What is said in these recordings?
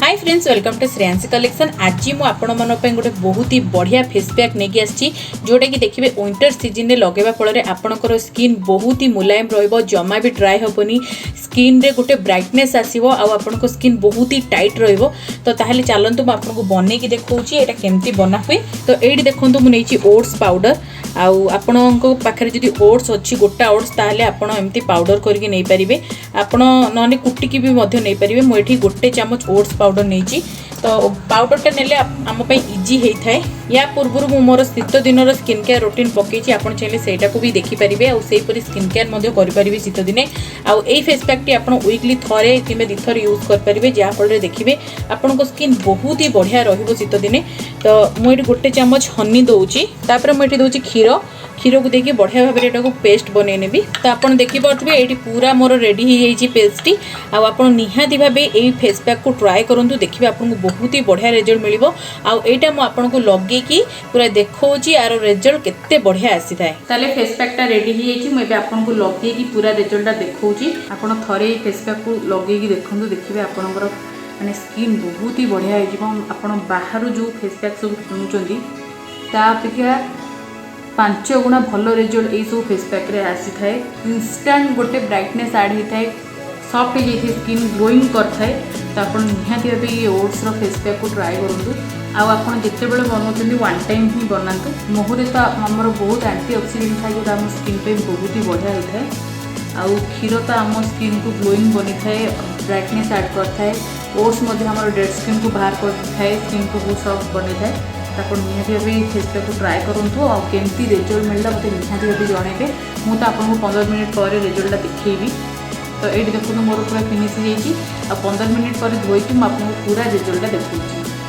Hi friends, welcome to Shreyansi collection. आज मु आपण मन गोटे बहुत ही बढ़िया फेस पैक नहीं आसी जोटा कि देखिए विंटर सीजन में लगेवा फल आपणकर स्किन बहुत ही मुलायम रहिबो, जमा भी ड्राई हेबनी, स्किन रे गोटे ब्राइटनेस आसीबो आ आपणक स्किन बहुत ही टाइट रहिबो। तो ताहले चलंतु मु आपनको बनै की देखौची एटा केमती बना हुए। तो एडी देखंतु मु नेची ओट्स पाउडर आपणको पाखरे जदि ओट्स अच्छी गोटा ओट्स ताहले आपण एमती पाउडर करके नहीं पारिबे, आपण नने कुटिकी भी मध्य नहीं पारिबे। मु एठी गोटे चामच ओट्स पाउडर नहीं तो पाउडरटा नेले आम इजी होता है। या पूर्व मु मोर शीत दिन स्किन केयर रूटीन पकई आप चाहिए सहीटा को भी देखिपारे और सेहीपरि स्किन केयर करें शीत दिने। आउ ए फेस पैकटी आप वीकली थरे कि दुथर यूज करेंगे जहाँफल देखिए आपण स्किन बहुत ही बढ़िया शीत दिने। तो मुझे गोटे चामच हनी दूची, मुझे दूची क्षीर को देखिए बढ़िया भाव में पेस्ट बनई नेबी। तो आप देखिपे ये पूरा मोर रेडी हो पेस्टटी। आप निहाती भाव ये फेस पैक को ट्राए करूँ, देखिए आपको बहुत ही बढ़िया रिजल्ट मिल। आईटा मुझे लगे पूरा देखी यार रिजल्ट केते बढ़िया आसी थाए। ताले फेस पैकटा रेडी होइए आपको लगे पूरा रिजल्टा देखी। आप थरे फेस पैक को लगे देखूँ, देखिए आपंकर माने स्किन बहुत ही बढ़िया हो। बाहर जो फेस पैक सब किणुंट तापेक्षा 5 गुणा भल रिजल्ट ये सब फेस पैक रे आसी थाए। इंस्टांट गोटे ब्राइटनेस ऐड होता है, सॉफ्ट हो जाए, स्किन ग्लोइंग करता तो आप निहाती भाव ये ओट्स फेस पैक को ट्राए करूँ। आप जिते बड़े बनाऊँ वन टाइम ही बनातु। मोहरे तो आमर बहुत एंटी ऑक्सीडेंट था जो आम स्किन पे बहुत ही बढ़िया होता है। आउ क्षीर तो आम स्किन को ग्लोइंग बनी थाए, ब्राइटनेस ऐड करता है। ओट्स डेड स्किन को बाहर करता है, स्किन को बहुत सॉफ्ट बनी थाए। आप निहाती भाव फेस पैक को ट्राए करूँ और केमती रिजल्ट मिलला मतलब निहाती भाव जनइबे। मुझे आपको 15 मिनट पर रिजल्टा देखी। तो ये देखो मोर पूरा फिनिश हो 15 मिनट पर धोईकी मुझे पूरा रिजल्टा देखी।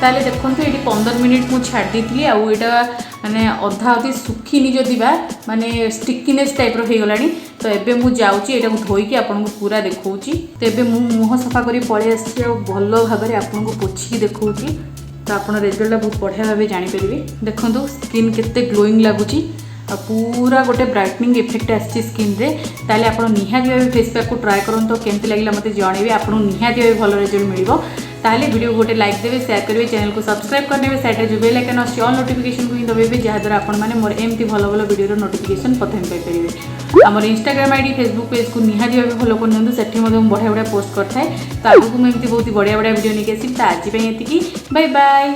ताले देखो ये 15 मिनट मुझे छाड़ी दी आईटा माने अधा अधी सुखी जदि माने स्टिकीनेस टाइप रहीगला। तो एबे मु जाऊँगी यहाँ धोईकी आपको पूरा देखी। तो ये मुँह सफा कर पलि आसी भल भाव में आपको पोछिकी देखी। तो आप रिजल्टा बहुत बढ़िया भाव जानीपारे। देखो स्किन केते ग्लोइंग लगुच, पूरा गोटे ब्राइटनिंग इफेक्ट आसी स्किन रे। ताले आप निहाती भाव फेस पैक को ट्राए करूँ, तो केमती लगे मत जनइबे। आपको निहाती भाव भल रिजल्ट मिल। ताले वीडियो गोटे लाइक देवे, शेयर करेंगे, चैनल को सब्सक्राइब करने साइड जो बेल आइकन अच्छी ऑल नोटिफिकेशन को ही दबाइबे, जहाँद्वारा आपने मोर एमती भल भल वीडियो नोटिफिकेशन प्रथम पाइपर। आम इंस्टाग्राम आईडी फेसबुक पेज को निहाती भाव फॉलो कर सेठी बढ़िया बढ़िया पोस्ट करता है। तो आगू मुझे बहुत बढ़िया बढ़िया वीडियो नहीं आसी। आज ये बाय बाय।